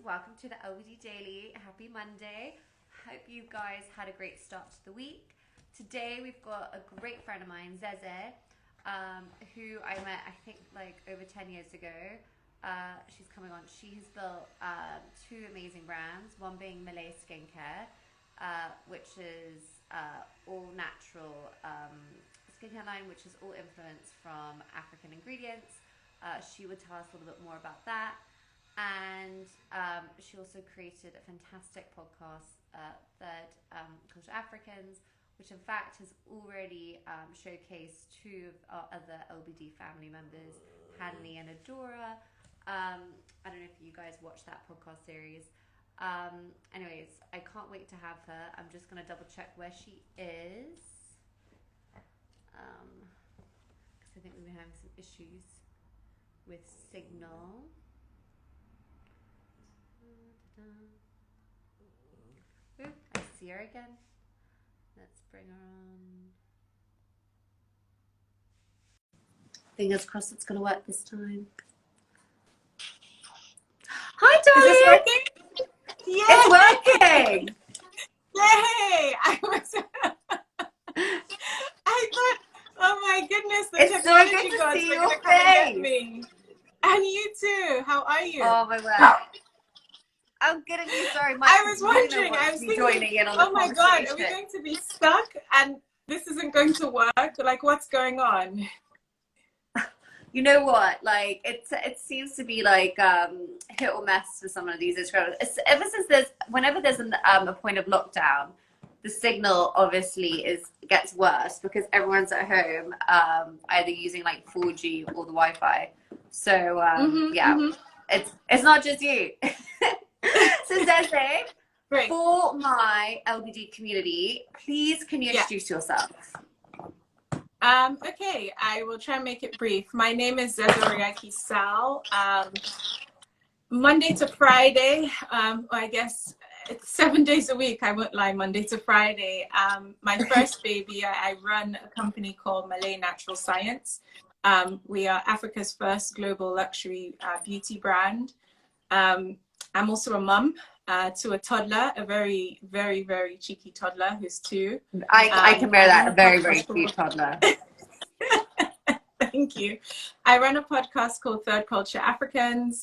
welcome to the LBD Daily. Happy Monday. Hope you guys had a great start to the week. Today we've got a great friend of mine, Zeze, who I met I think like over 10 years ago. She's coming on. She has built two amazing brands, one being Malee Skincare, which is all natural skincare line, which is all influenced from African ingredients. She would tell us a little bit more about that. And she also created a fantastic podcast, Third Culture Africans, which in fact has already showcased two of our other LBD family members, Hanley and Adora. I don't know if you guys watched that podcast series. Anyways, I can't wait to have her. I'm just going to double check where she is. Because I think we've been having some issues with signal. Ooh, I see her again. Let's bring her on. Fingers crossed it's going to work this time. Hi, darling. Is this working? It's working. Yay! I thought, oh my goodness, the it's so good technology to gods see were your going to come and get face. me. And you too. How are you? Oh my word. I'm good at you. Sorry, I was wondering. I was thinking, oh my god, are we going to be stuck and this isn't going to work? Like, what's going on? You know what? Like, it seems to be like hit or miss for some of these Instagram. Ever since whenever there's a point of lockdown, the signal obviously gets worse because everyone's at home, either using like 4G or the Wi-Fi. So it's not just you. So Zeze, Great. For my LBD community, please can you introduce yourself? Okay, I will try and make it brief. My name is Zeze Oriaikhi-Sao. Monday to Friday, I guess it's 7 days a week. I won't lie, Monday to Friday. My first baby, I run a company called Malee Natural Science. We are Africa's first global luxury beauty brand. I'm also a mum to a toddler, a very, very, very cheeky toddler who's 2. I can bear that, a very, very cute toddler. Thank you. I run a podcast called Third Culture Africans,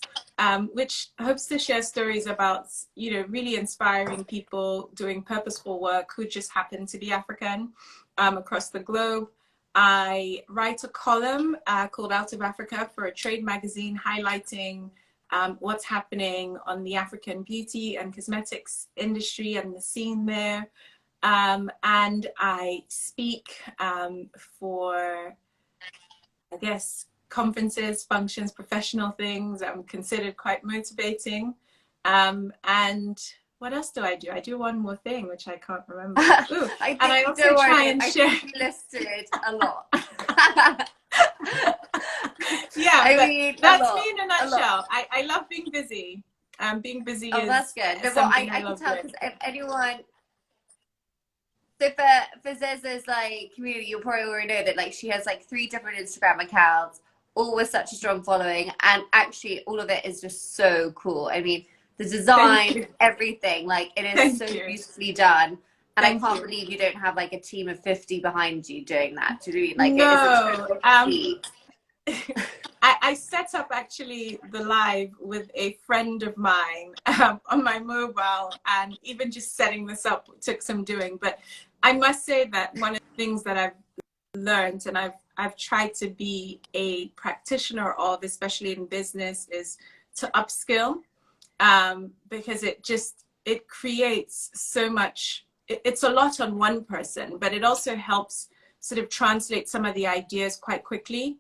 which hopes to share stories about, really inspiring people doing purposeful work who just happen to be African across the globe. I write a column called Out of Africa for a trade magazine highlighting what's happening on the African beauty and cosmetics industry and the scene there. And I speak for, I guess, conferences, functions, professional things. I'm considered quite motivating. And what else do? I do one more thing, which I can't remember. Ooh, and I also try and share. I think you listed a lot. Yeah, I mean, that's me in a nutshell. I love being busy. Being busy is that's good. Well, I can tell because if anyone, so for Zeze's like community, you'll probably already know that like she has like 3 different Instagram accounts, all with such a strong following, and actually all of it is just so cool. I mean, the design, everything, like it is so beautifully done. And I can't believe you don't have like a team of 50 behind you doing that. Do you like no, it is I set up actually the live with a friend of mine on my mobile, and even just setting this up took some doing. But I must say that one of the things that I've learned and I've tried to be a practitioner of, especially in business, is to upskill, because it creates so much. It's a lot on one person, but it also helps sort of translate some of the ideas quite quickly.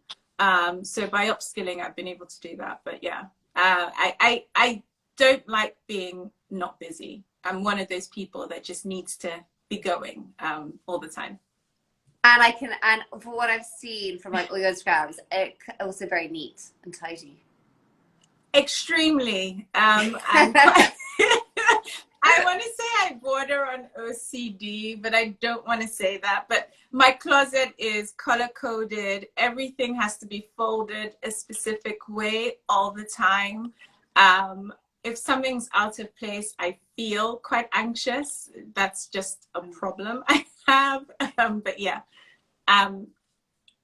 So by upskilling, I've been able to do that. But yeah, I don't like being not busy. I'm one of those people that just needs to be going all the time. And for what I've seen from like all your Instagrams, it's also very neat and tidy. Extremely. And I want to say I border on OCD, but I don't want to say that. But my closet is color-coded. Everything has to be folded a specific way all the time. if something's out of place, I feel quite anxious. That's just a problem I have. But yeah,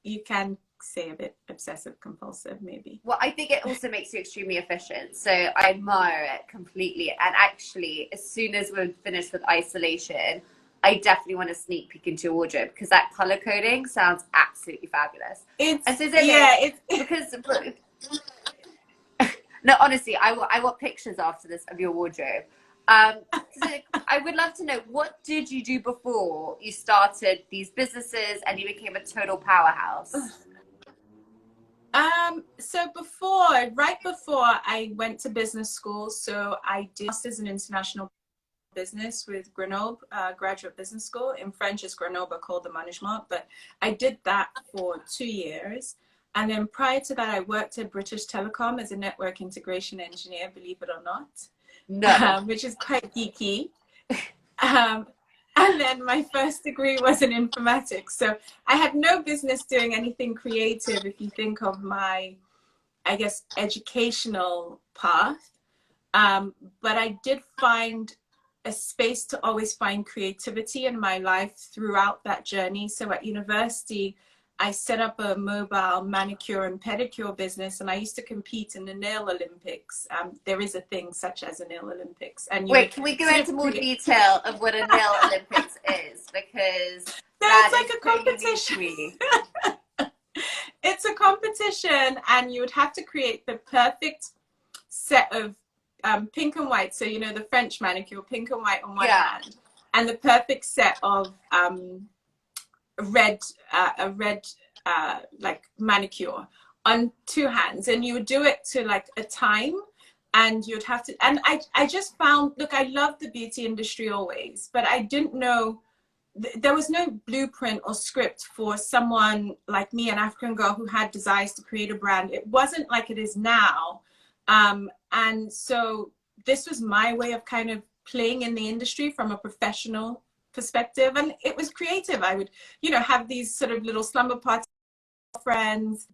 you can say a bit obsessive compulsive, maybe. Well, I think it also makes you extremely efficient. So I admire it completely. And actually, as soon as we're finished with isolation, I definitely want to sneak peek into your wardrobe because that color coding sounds absolutely fabulous. It's, and so yeah, it's because no, honestly, I want pictures after this of your wardrobe. So I would love to know, what did you do before you started these businesses and you became a total powerhouse? So right before I went to business school, so I did masters in international business with Grenoble Graduate Business School. In French, it's Grenoble called the Management, but I did that for 2 years. And then prior to that, I worked at British Telecom as a network integration engineer, believe it or not, which is quite geeky. And then my first degree was in informatics. So I had no business doing anything creative if you think of my, I guess, educational path. But I did find a space to always find creativity in my life throughout that journey. So at university, I set up a mobile manicure and pedicure business, and I used to compete in the nail Olympics. There is a thing such as a nail Olympics. And wait, can we go into more detail of what a nail Olympics is? Because that it's like a competition. It's a competition, and you would have to create the perfect set of pink and white. So, you know, the French manicure, pink and white on one hand, and the perfect set of a red like manicure on 2 hands, and you would do it to like a time, and you'd have to, and I just found, look, I loved the beauty industry always, but I didn't know, there was no blueprint or script for someone like me, an African girl who had desires to create a brand. It wasn't like it is now. And so this was my way of kind of playing in the industry from a professional perspective, and it was creative. I would, you know, have these sort of little slumber party friends.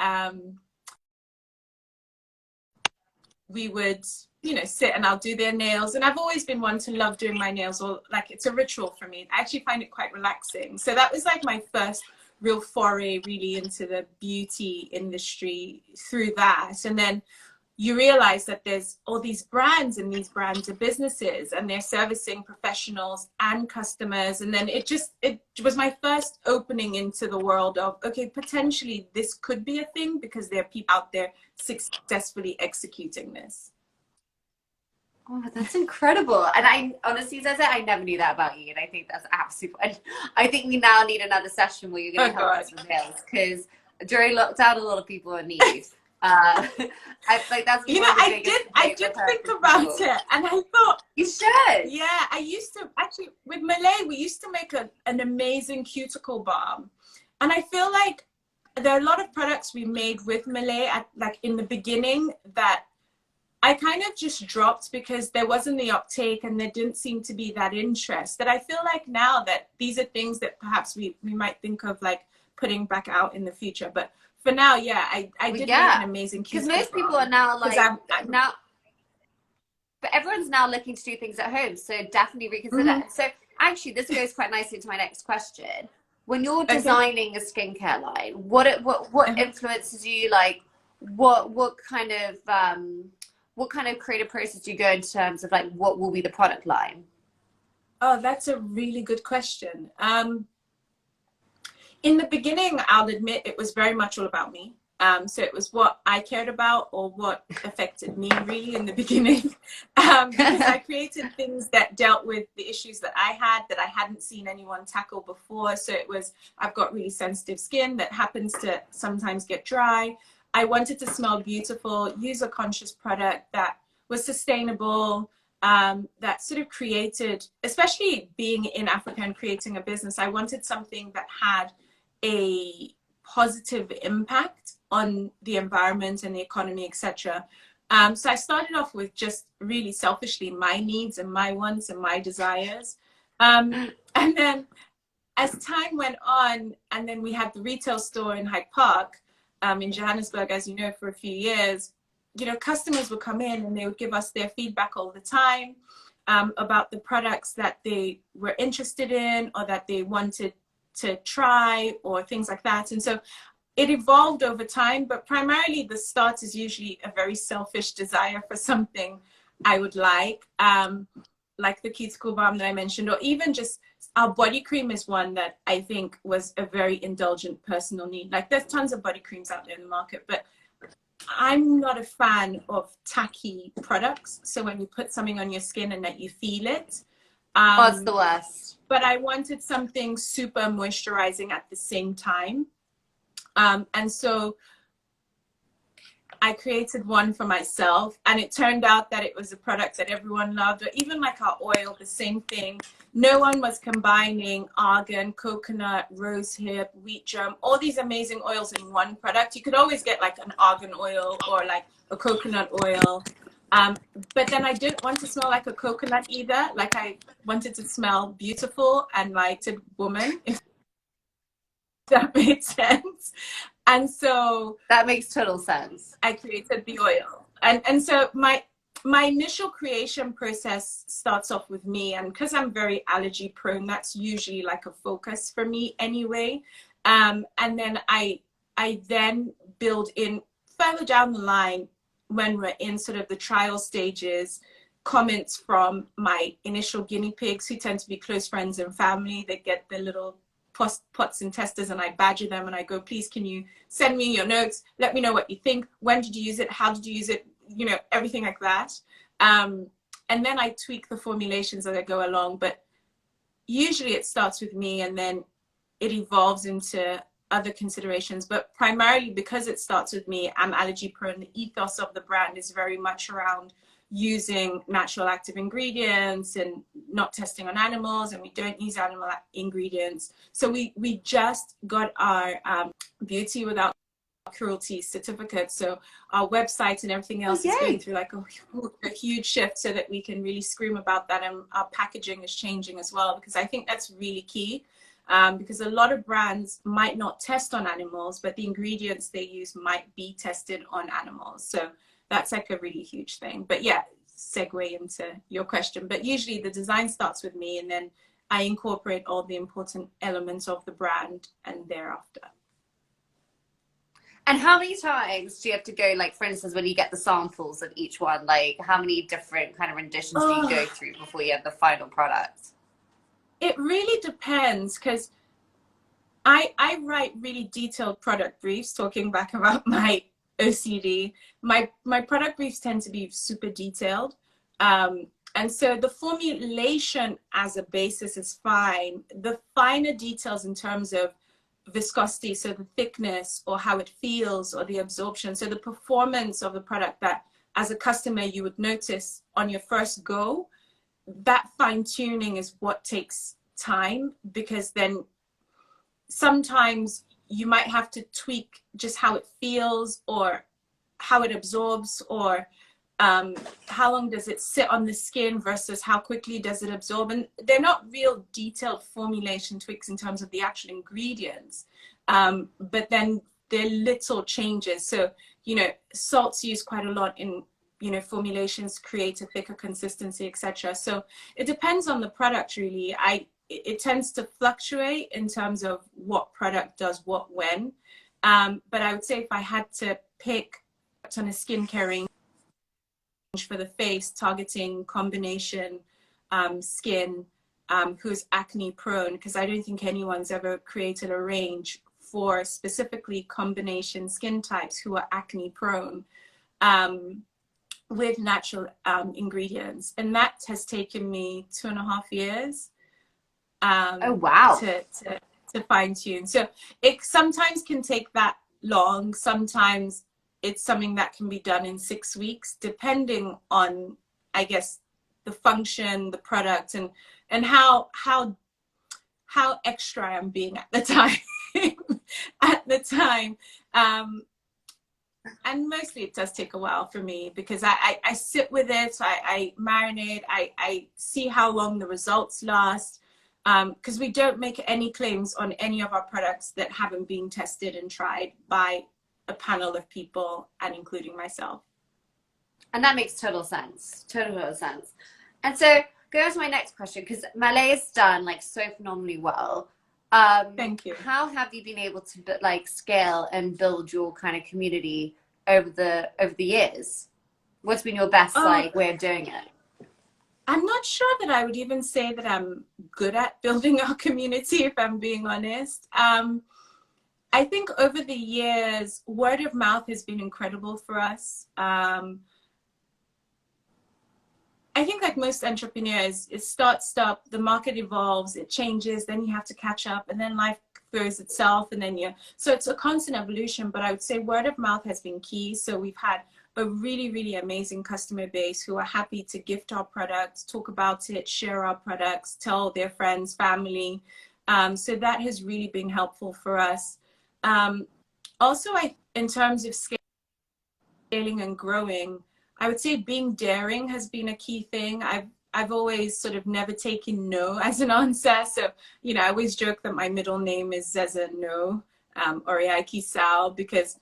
We would, you know, sit and I'll do their nails, and I've always been one to love doing my nails, or like it's a ritual for me. I actually find it quite relaxing. So that was like my first real foray really into the beauty industry through that. And then you realize that there's all these brands, and these brands are businesses, and they're servicing professionals and customers. And then it was my first opening into the world of, okay, potentially this could be a thing, because there are people out there successfully executing this. Oh, that's incredible. And I honestly, Zeze, I never knew that about you. And I think that's absolutely, and I think we now need another session where you're going to help us with nails, because during lockdown, a lot of people are in need. That's, you know, I did think about it, and I thought you should. Yeah, I used to actually, with Malee, we used to make an amazing cuticle balm, and I feel like there are a lot of products we made with Malee like in the beginning that I kind of just dropped because there wasn't the uptake and there didn't seem to be that interest. That I feel like now that these are things that perhaps we might think of like putting back out in the future, but for now, yeah, I did make an amazing cuticle balm. Because most people are now like, but everyone's now looking to do things at home. So definitely reconsider. So actually, this goes quite nicely to my next question. When you're designing a skincare line, what influences you? Like, what kind of creative process do you go in terms of like what will be the product line? Oh, that's a really good question. In the beginning, I'll admit it was very much all about me. So it was what I cared about or what affected me really in the beginning. Because I created things that dealt with the issues that I had that I hadn't seen anyone tackle before. So it was, I've got really sensitive skin that happens to sometimes get dry. I wanted to smell beautiful, use a conscious product that was sustainable, that sort of created, especially being in Africa and creating a business, I wanted something that had a positive impact on the environment and the economy, etc. So I started off with just really selfishly my needs and my wants and my desires. And then as time went on, and then we had the retail store in Hyde Park in Johannesburg, as you know, for a few years, you know, customers would come in and they would give us their feedback all the time about the products that they were interested in or that they wanted to try or things like that. And so it evolved over time, but primarily the start is usually a very selfish desire for something I would like the Cuticle Bomb that I mentioned, or even just our body cream is one that I think was a very indulgent personal need. Like there's tons of body creams out there in the market, but I'm not a fan of tacky products. So when you put something on your skin and that you feel it. Oh, it's the worst. But I wanted something super moisturizing at the same time. And so I created one for myself, and it turned out that it was a product that everyone loved. Or even like our oil, the same thing. No one was combining argan, coconut, rosehip, wheat germ, all these amazing oils in one product. You could always get like an argan oil or like a coconut oil. But then I didn't want to smell like a coconut either. Like I wanted to smell beautiful and like a woman, if that made sense. And so that makes total sense. I created the oil. And so my initial creation process starts off with me, and because I'm very allergy prone, that's usually like a focus for me anyway. And then I then build in further down the line, when we're in sort of the trial stages, comments from my initial guinea pigs, who tend to be close friends and family. They get their little pots and testers, and I badger them and I go, please, can you send me your notes? Let me know what you think. When did you use it? How did you use it? You know, everything like that. And then I tweak the formulations as I go along. But usually it starts with me and then it evolves into other considerations. But primarily because it starts with me, I'm allergy prone. The ethos of the brand is very much around using natural active ingredients and not testing on animals, and we don't use animal ingredients. So we just got our beauty without cruelty certificate. So our website and everything else is going through like a huge shift so that we can really scream about that. And our packaging is changing as well, because I think that's really key. Because a lot of brands might not test on animals, but the ingredients they use might be tested on animals. So that's like a really huge thing. But yeah, segue into your question. But usually the design starts with me, and then I incorporate all the important elements of the brand and thereafter. And how many times do you have to go, like, for instance, when you get the samples of each one, like how many different kind of renditions do you go through before you have the final product? It really depends, because I write really detailed product briefs, talking back about my OCD. My product briefs tend to be super detailed. And so the formulation as a basis is fine. The finer details in terms of viscosity, so the thickness or how it feels or the absorption, so the performance of the product that as a customer you would notice on your first go, that fine tuning is what takes time, because then sometimes you might have to tweak just how it feels or how it absorbs, or how long does it sit on the skin versus how quickly does it absorb. And they're not real detailed formulation tweaks in terms of the actual ingredients, but then they're little changes. So, you know, salt's used quite a lot in, you know, formulations, create a thicker consistency, etc. So it depends on the product really. It tends to fluctuate in terms of what product does what when. But I would say if I had to pick on a skincare range for the face, targeting combination skin, who's acne prone, because I don't think anyone's ever created a range for specifically combination skin types who are acne prone, with natural ingredients. And that has taken me 2.5 years. Oh wow! To fine tune. So it sometimes can take that long. Sometimes it's something that can be done in 6 weeks, depending on, I guess, the function, the product, and how extra I'm being at the time. And mostly it does take a while for me, because I sit with it, I marinate, I see how long the results last. Because we don't make any claims on any of our products that haven't been tested and tried by a panel of people, and including myself. And that makes total sense. Total sense. And so going on to my next question, because Malee has done like so phenomenally well. Thank you. How have you been able to like scale and build your kind of community over the years? What's been your best like way of doing it? I'm not sure that I would even say that I'm good at building our community, if I'm being honest. I think over the years, word of mouth has been incredible for us. I think like most entrepreneurs, it starts, stop, the market evolves, it changes, then you have to catch up, and then life throws itself, and then so it's a constant evolution. But I would say word of mouth has been key. So we've had a really, really amazing customer base who are happy to gift our products, talk about it, share our products, tell their friends, family. So that has really been helpful for us. Also, in terms of scaling and growing, I would say being daring has been a key thing. I've always sort of never taken no as an answer. So, I always joke that my middle name is Zeze Oriaikhi-Sao, because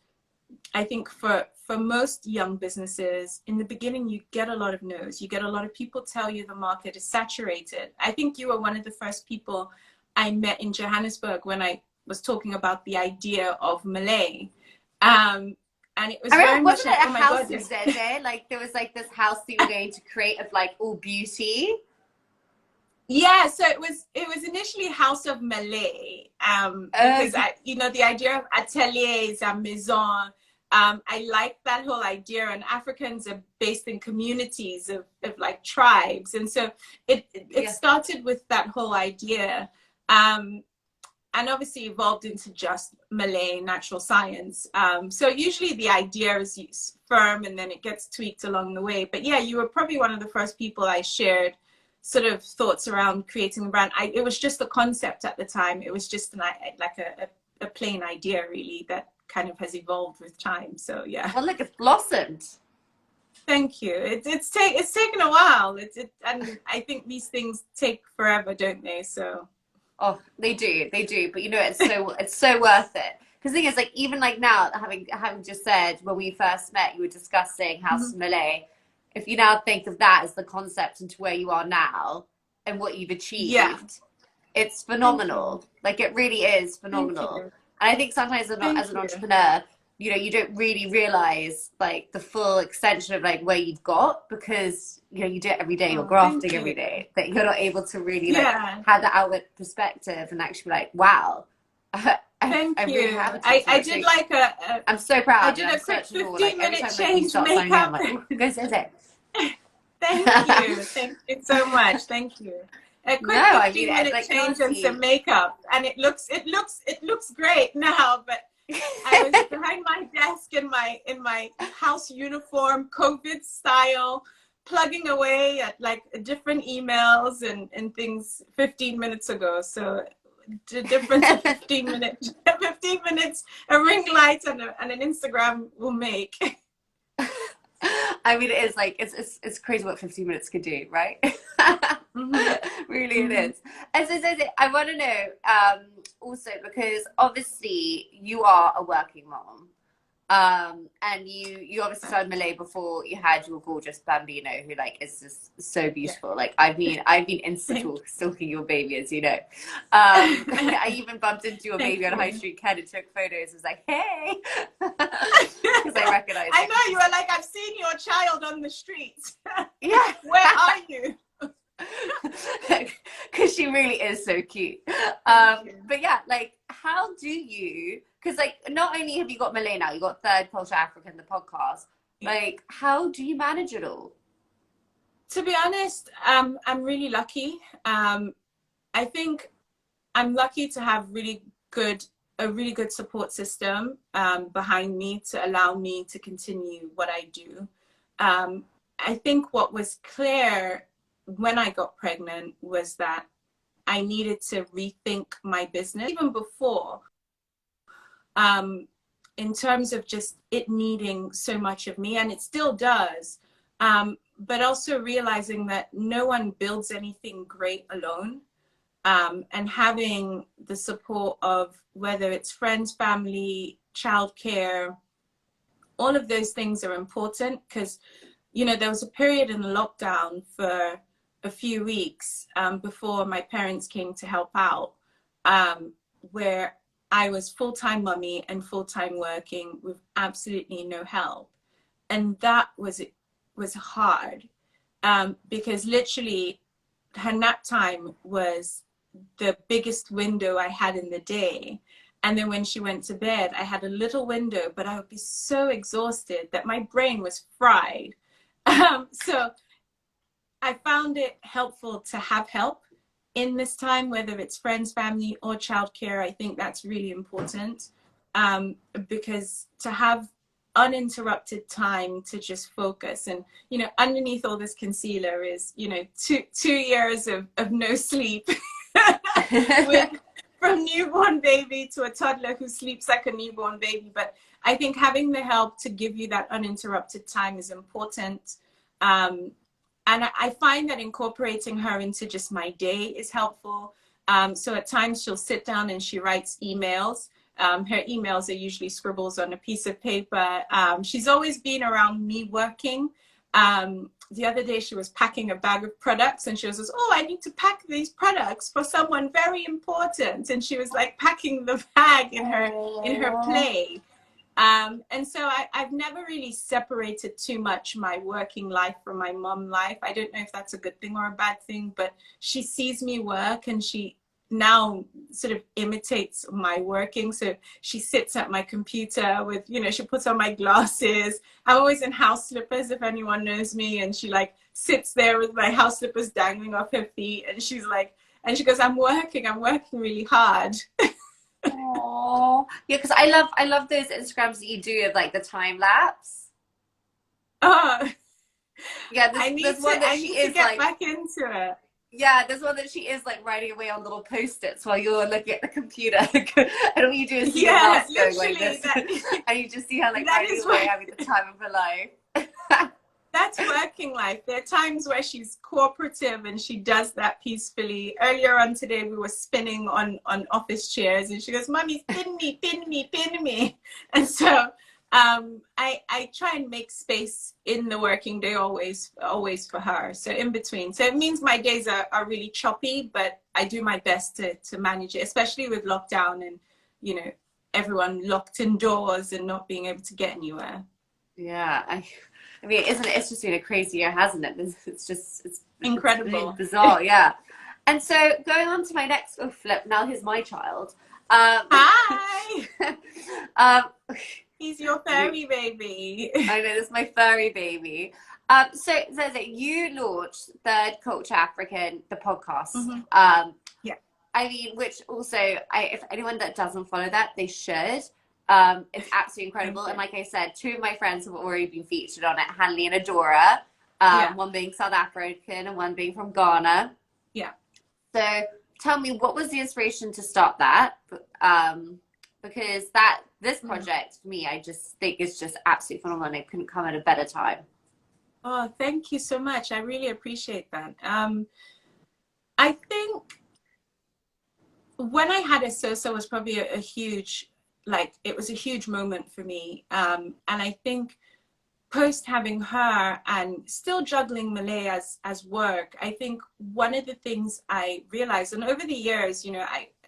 I think for most young businesses, in the beginning, you get a lot of no's. You get a lot of people tell you the market is saturated. I think you were one of the first people I met in Johannesburg when I was talking about the idea of Malee. And it was very much like, oh my God, Zeze? Like there was like this house that you were going to create of like all beauty. Yeah, so it was initially House of Malee, because the idea of ateliers and maison. I like that whole idea, and Africans are based in communities of like tribes, and so it started with that whole idea. And obviously evolved into just Malee natural science. So usually the idea is firm and then it gets tweaked along the way. But yeah, you were probably one of the first people I shared sort of thoughts around creating the brand. It was just a concept at the time. It was just a plain idea really that kind of has evolved with time. So yeah. Well, look, it's blossomed. Thank you. It's taken a while. And I think these things take forever, don't they? So. Oh, they do. But it's so worth it. Because the thing is, like, even like now, having just said when we first met, you were discussing House of Malee. If you now think of that as the concept into where you are now and what you've achieved, it's phenomenal. Like, it really is phenomenal. And I think sometimes as an entrepreneur, you don't really realize like the full extension of like where you've got, because you do it every day, you're grafting every day, that you're not able to really like have that outward perspective and actually be like, wow. Thank you. Really I did like I'm so proud. I did a quick 15-minute change makeup. Goes is it? Thank you. Thank you so much. Thank you. A quick 15-minute change and some makeup, and it looks great now, but I was behind my desk in my house uniform, COVID style, plugging away at like different emails and things 15 minutes ago. So the difference of 15 minutes, a ring light and an Instagram will make. I mean, it is like it's crazy what 15 minutes could do, right? Really, it is. And so I want to know also, because obviously you are a working mom, and you obviously started Malee before you had your gorgeous Bambino, who like is just so beautiful. Yeah. Like I've been Insta stalking your baby, as you know. I even bumped into your baby on High Street Ken and took photos. I was like, hey, because I recognize. I know you were like, I've seen your child on the streets. Yeah, where are you? Because she really is so cute. But yeah, like, how do you? Because like, not only have you got Malee now, you got Third Culture African, the podcast. Like, how do you manage it all? To be honest, I'm really lucky. I think I'm lucky to have a really good support system behind me to allow me to continue what I do. I think what was clear when I got pregnant was that I needed to rethink my business, even before, in terms of just it needing so much of me, and it still does, but also realizing that no one builds anything great alone, and having the support of whether it's friends, family, childcare, all of those things are important, because you know, there was a period in the lockdown for a few weeks before my parents came to help out, where I was full-time mummy and full-time working with absolutely no help. And that was hard, because literally her nap time was the biggest window I had in the day. And then when she went to bed, I had a little window, but I would be so exhausted that my brain was fried. So I found it helpful to have help in this time, whether it's friends, family, or childcare. I think that's really important, because to have uninterrupted time to just focus, and you know, underneath all this concealer is, you know, two years of no sleep with, from newborn baby to a toddler who sleeps like a newborn baby. But I think having the help to give you that uninterrupted time is important. And I find that incorporating her into just my day is helpful. So at times she'll sit down and she writes emails. Her emails are usually scribbles on a piece of paper. She's always been around me working. The other day she was packing a bag of products and she was just, oh, I need to pack these products for someone very important. And she was like packing the bag in her play. And so I've never really separated too much my working life from my mom life. I don't know if that's a good thing or a bad thing, but she sees me work and she now sort of imitates my working. So she sits at my computer with, you know, she puts on my glasses. I'm always in house slippers if anyone knows me. And she like sits there with my house slippers dangling off her feet. And she's like, and she goes, I'm working really hard. Oh, yeah, because I love those Instagrams that you do of like the time lapse. Oh, yeah, I need to get like, back into it. Yeah, there's one that she is like writing away on little post-its while you're looking at the computer, and all you do is see her mouth going like this, and you just see her like writing away, having the time of her life. That's working life. There are times where she's cooperative and she does that peacefully. Earlier on today, we were spinning on office chairs and she goes, Mommy, pin me, pin me, pin me. And so I try and make space in the working day always for her. So in between. So it means my days are really choppy, but I do my best to manage it, especially with lockdown and, you know, everyone locked indoors and not being able to get anywhere. Yeah, I mean, it's just been a crazy year, hasn't it? It's incredible. It's bizarre, yeah. And so going on to my next flip, now here's my child. Hi! He's your furry baby. I know, this is my furry baby. So Zeze, you launched Third Culture African, the podcast. Mm-hmm. Yeah. I mean, which also, if anyone that doesn't follow that, they should. It's absolutely incredible. And like I said, two of my friends have already been featured on it, Hanley and Adora. One being South African and one being from Ghana. Yeah. So tell me, what was the inspiration to start that? Because this project, for me, I just think is just absolutely phenomenal. It couldn't come at a better time. Oh, thank you so much. I really appreciate that. I think when I had Sosa was probably a huge, like, it was a huge moment for me. And I think post having her and still juggling Malee as work, I think one of the things I realized, and over the years, you know,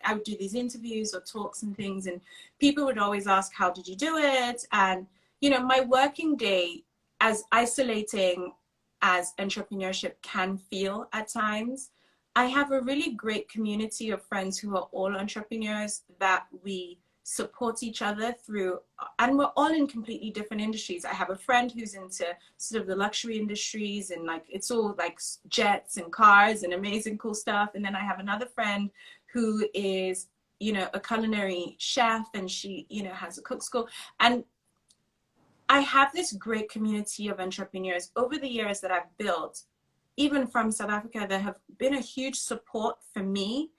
I would do these interviews or talks and things, and people would always ask, how did you do it? And, you know, my working day, as isolating as entrepreneurship can feel at times, I have a really great community of friends who are all entrepreneurs that we support each other through, and we're all in completely different industries. I have a friend who's into sort of the luxury industries and like it's all like jets and cars and amazing cool stuff. And then I have another friend who is, you know, a culinary chef, and she, you know, has a cook school. And I have this great community of entrepreneurs over the years that I've built, even from South Africa, that have been a huge support for me.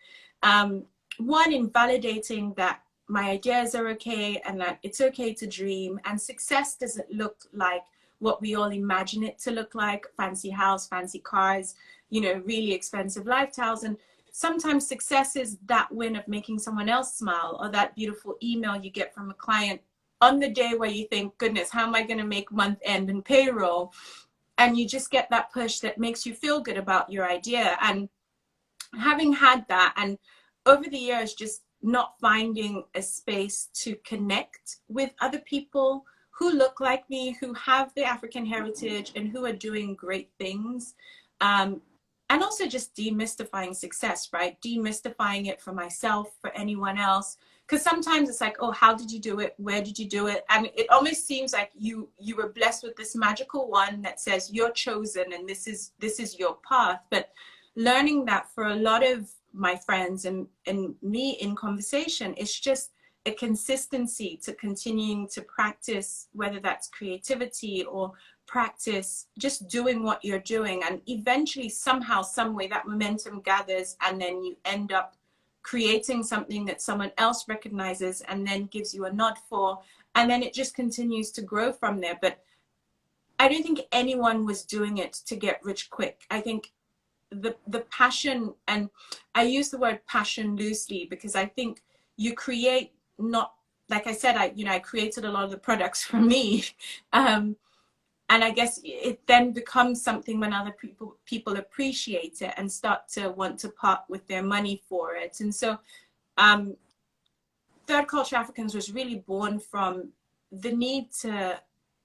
One, in validating that my ideas are okay and that it's okay to dream, and success doesn't look like what we all imagine it to look like: fancy house, fancy cars, you know, really expensive lifestyles. And sometimes success is that win of making someone else smile, or that beautiful email you get from a client on the day where you think, goodness, how am I going to make month end and payroll? and you just get that push that makes you feel good about your idea. And having had that, and over the years just not finding a space to connect with other people who look like me, who have the African heritage and who are doing great things, and also just demystifying success, right? Demystifying it for myself, for anyone else. Because sometimes it's like, oh, how did you do it? Where did you do it? And it almost seems like you were blessed with this magical one that says you're chosen and this is your path. But learning that for a lot of my friends and me in conversation, it's just a consistency to continuing to practice, whether that's creativity or practice just doing what you're doing, and eventually somehow, some way, that momentum gathers, and then you end up creating something that someone else recognizes and then gives you a nod for, and then it just continues to grow from there. But I don't think anyone was doing it to get rich quick. I think the passion, and I use the word passion loosely because I think you create, not like I said, I created a lot of the products for me, and I guess it then becomes something when other people appreciate it and start to want to part with their money for it. And so Third Culture Africans was really born from the need to,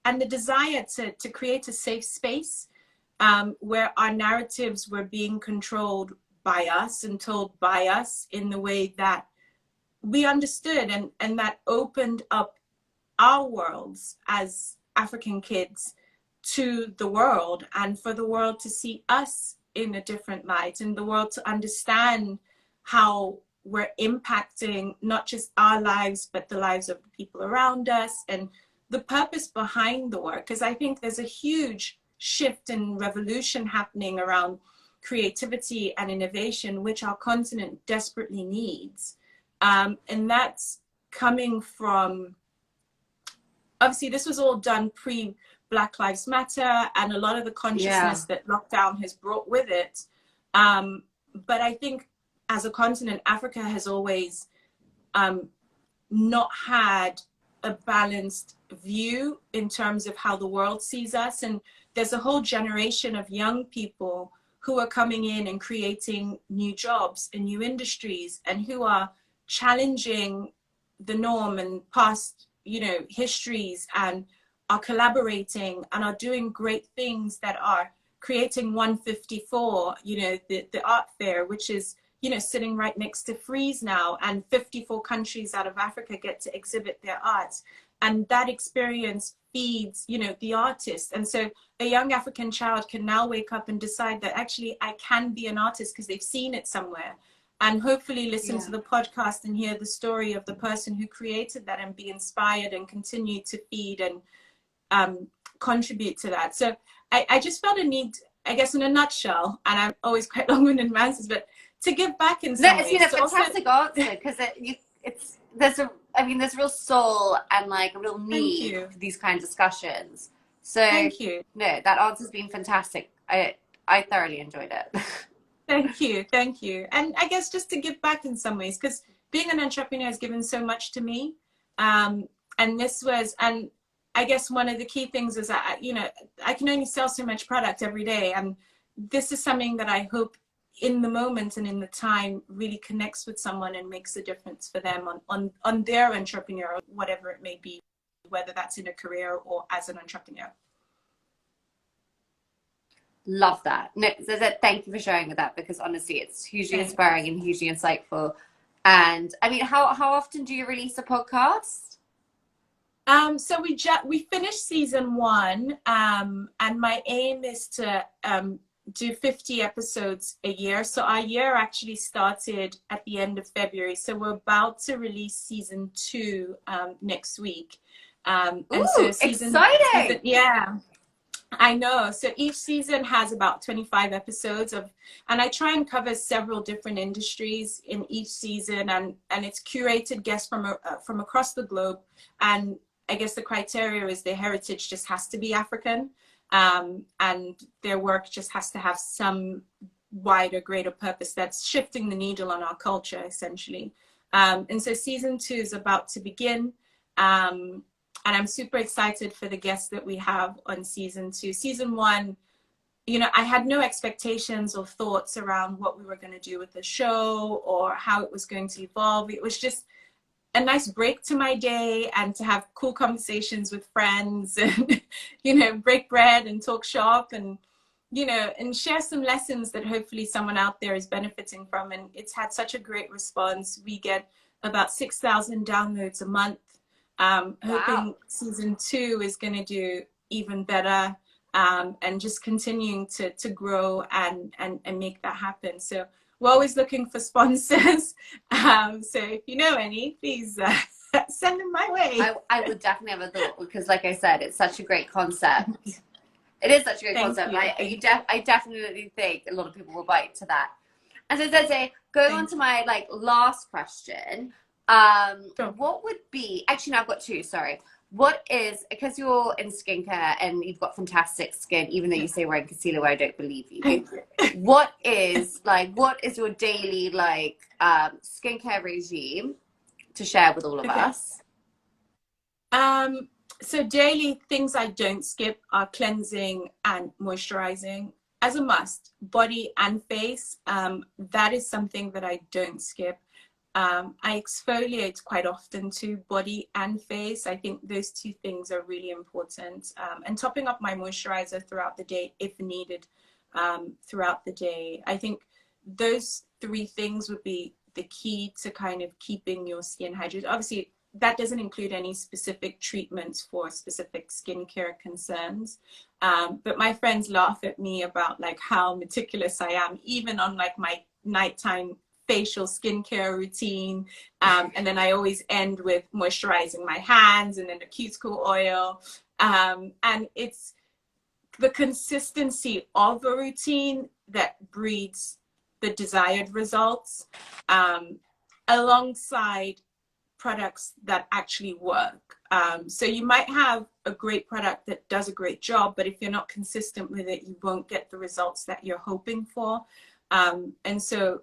and the desire to create a safe space where our narratives were being controlled by us and told by us in the way that we understood, and that opened up our worlds as African kids to the world, and for the world to see us in a different light, and the world to understand how we're impacting not just our lives, but the lives of the people around us, and the purpose behind the work. Because I think there's a huge shift and revolution happening around creativity and innovation, which our continent desperately needs. And that's coming from, obviously this was all done pre Black Lives Matter and a lot of the consciousness that lockdown has brought with it. But I think as a continent, Africa has always not had a balanced view in terms of how the world sees us. And there's a whole generation of young people who are coming in and creating new jobs and new industries, and who are challenging the norm and past, histories, and are collaborating and are doing great things that are creating 154, the art fair, which is, sitting right next to Frieze now, and 54 countries out of Africa get to exhibit their arts. And that experience feeds, the artist. And so a young African child can now wake up and decide that actually I can be an artist because they've seen it somewhere. And hopefully listen to the podcast and hear the story of the person who created that and be inspired and continue to feed and contribute to that. So I just felt a need, I guess, in a nutshell, and I'm always quite long-winded in my answers, but to give back in some ways. It's been a fantastic answer, because there's real soul and like a real need for these kind of discussions. So thank you. No, that answer's been fantastic. I thoroughly enjoyed it. Thank you. And I guess just to give back in some ways, because being an entrepreneur has given so much to me. And I guess one of the key things is that, I can only sell so much product every day. And this is something that I hope in the moment and in the time really connects with someone and makes a difference for them on their entrepreneur, whatever it may be, whether that's in a career or as an entrepreneur. Love that. No, Zeze, thank you for sharing with that, because honestly, it's hugely inspiring and hugely insightful. And I mean, how often do you release a podcast? So we finished season 1, and my aim is to do 50 episodes a year. So our year actually started at the end of February. So we're about to release season 2 next week. And so exciting! Yeah. I know. So each season has about 25 episodes and I try and cover several different industries in each season, and it's curated guests from across the globe. And I guess the criteria is their heritage just has to be African, and their work just has to have some wider, greater purpose that's shifting the needle on our culture, essentially. And so season 2 is about to begin. I'm super excited for the guests that we have on season 2. Season 1, you know, I had no expectations or thoughts around what we were going to do with the show or how it was going to evolve. It was just a nice break to my day and to have cool conversations with friends and, you know, break bread and talk shop and, you know, and share some lessons that hopefully someone out there is benefiting from. And it's had such a great response. We get about 6,000 downloads a month. Hoping season 2 is going to do even better, and just continuing to grow and make that happen. So we're always looking for sponsors. So if you know any, please send them my way. I would definitely have a thought, because like I said, it's such a great concept. It is such a great concept. I definitely think a lot of people will bite to that. And so Zeze, going on to my like last question, what would be, actually no, I've got 2, sorry. What is, because you're in skincare and you've got fantastic skin, even though you say wearing concealer, where I don't believe you. What is your daily like skincare regime to share with all of us? So daily things I don't skip are cleansing and moisturizing as a must, body and face. That is something that I don't skip. I exfoliate quite often too, body and face. I think those 2 things are really important. And topping up my moisturizer throughout the day if needed, throughout the day. I think those 3 things would be the key to kind of keeping your skin hydrated. Obviously, that doesn't include any specific treatments for specific skincare concerns. But my friends laugh at me about like how meticulous I am, even on like my nighttime facial skincare routine. And then I always end with moisturizing my hands and then the cuticle oil. And it's the consistency of a routine that breeds the desired results, alongside products that actually work. So you might have a great product that does a great job, but if you're not consistent with it, you won't get the results that you're hoping for. And so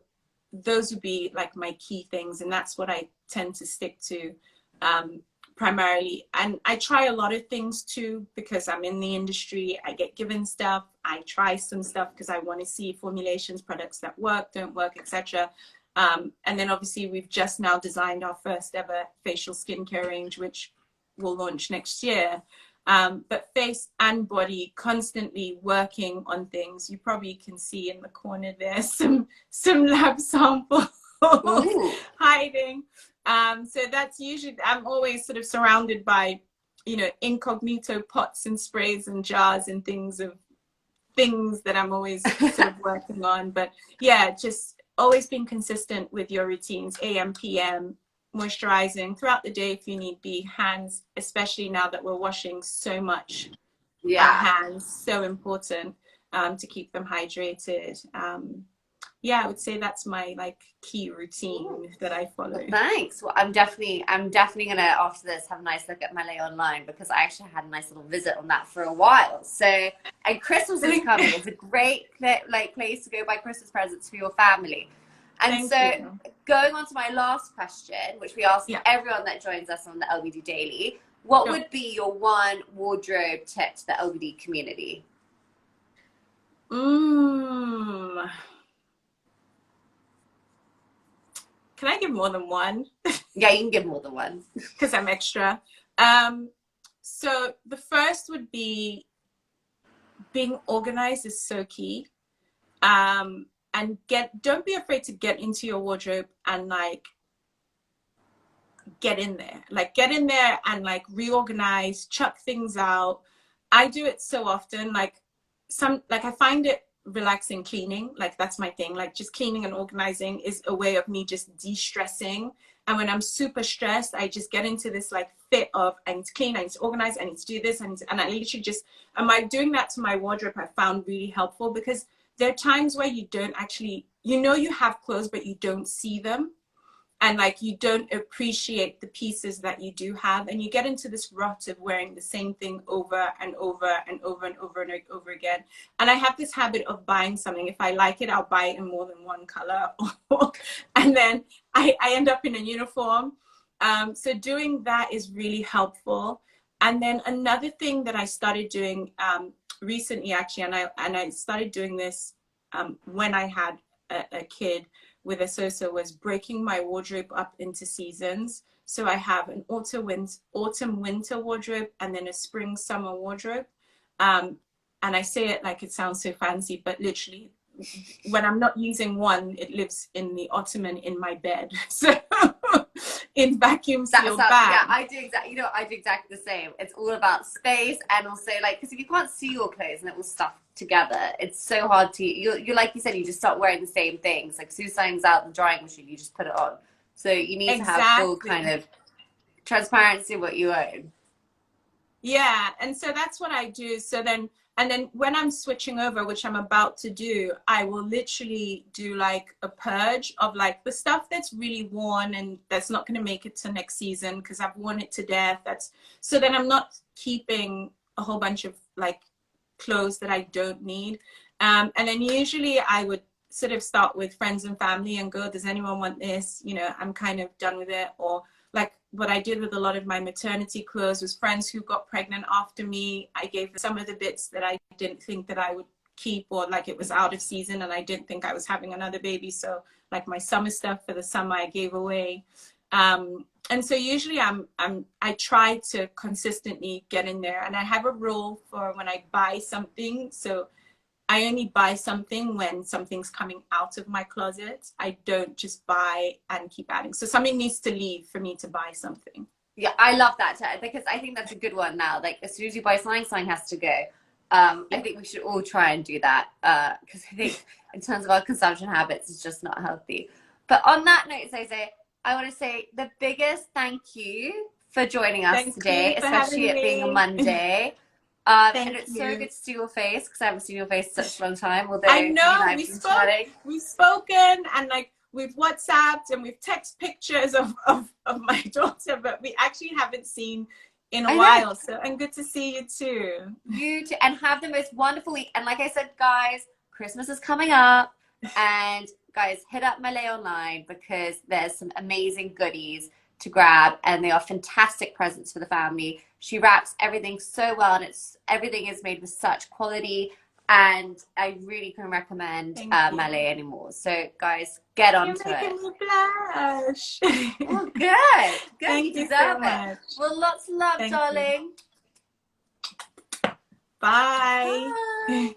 those would be like my key things, and that's what I tend to stick to primarily. And I try a lot of things too, because I'm in the industry. I get given stuff, I try some stuff because I want to see formulations, products that work, don't work, etc. And then obviously we've just now designed our first ever facial skincare range, which will launch next year. But face and body, constantly working on things. You probably can see in the corner there some lab samples hiding. So that's usually, I'm always sort of surrounded by, you know, incognito pots and sprays and jars and things that I'm always sort of working on. But yeah, just always being consistent with your routines, AM, PM, moisturizing throughout the day if you need be, hands, especially now that we're washing so much. Our hands, so important to keep them hydrated. Yeah, I would say that's my like key routine that I follow. Thanks. Well, I'm definitely gonna, after this, have a nice look at Malee Online, because I actually had a nice little visit on that for a while. So, and Christmas is coming. It's a great like place to go buy Christmas presents for your family. And going on to my last question, which we ask everyone that joins us on the LBD Daily, what would be your one wardrobe tip to the LBD community? Can I give more than one? Yeah, you can give more than one. Because I'm extra. So the first would be being organized is so key. And don't be afraid to get into your wardrobe and like get in there and like reorganize, chuck things out. I do it so often. I find it relaxing cleaning. Like that's my thing. Like just cleaning and organizing is a way of me just de-stressing. And when I'm super stressed, I just get into this like fit of I need to clean, I need to organize, I need to do this, and I literally just, and doing that to my wardrobe I found really helpful, because there are times where you don't actually, you know, you have clothes, but you don't see them. And like, you don't appreciate the pieces that you do have. And you get into this rut of wearing the same thing over and over and over and over and over again. And I have this habit of buying something. If I like it, I'll buy it in more than one color. And then I end up in a uniform. So doing that is really helpful. And then another thing that I started doing recently, actually, and I started doing this when I had a kid with a Soso, was breaking my wardrobe up into seasons. So I have an autumn winter wardrobe, and then a spring summer wardrobe. And I say it like it sounds so fancy, but literally, when I'm not using one, it lives in the ottoman in my bed. So in vacuum sealed bag. Yeah, I do exactly. You know, I do exactly the same. It's all about space, and also like, because if you can't see your clothes and it will stuff together, it's so hard to. You're like you said, you just start wearing the same things. Like, as soon as something's out the drying machine, you just put it on. So you need to have full kind of transparency of what you own. Yeah, and so that's what I do. So then, and then when I'm switching over, which I'm about to do, I will literally do like a purge of like the stuff that's really worn and that's not going to make it to next season because I've worn it to death. That's so then I'm not keeping a whole bunch of like clothes that I don't need. And then usually I would sort of start with friends and family and go, does anyone want this? You know, I'm kind of done with it. Or like what I did with a lot of my maternity clothes was friends who got pregnant after me. I gave them some of the bits that I didn't think that I would keep, or like it was out of season and I didn't think I was having another baby. So like my summer stuff for the summer I gave away. And so usually I try to consistently get in there, and I have a rule for when I buy something. So I only buy something when something's coming out of my closet. I don't just buy and keep adding. So something needs to leave for me to buy something. Yeah, I love that, because I think that's a good one now. Like, as soon as you buy something, something has to go. I think we should all try and do that, because I think in terms of our consumption habits, it's just not healthy. But on that note, Zeze, I want to say the biggest thank you for joining us today, especially it being a Monday. And it's so good to see your face, because I haven't seen your face in such a long time. Although I know we've spoken and like we've WhatsApped and we've text pictures of my daughter, but we actually haven't seen in a while. So and good to see you too. You too, and have the most wonderful week. And like I said, guys, Christmas is coming up, and guys, hit up Malee Online because there's some amazing goodies to grab, and they are fantastic presents for the family. She wraps everything so well, and everything is made with such quality, and I really can recommend Malee anymore. So guys, get onto it. You're making me blush. Oh, good. Thank you deserve so it. much. Well, lots of love, darling. Bye. Bye.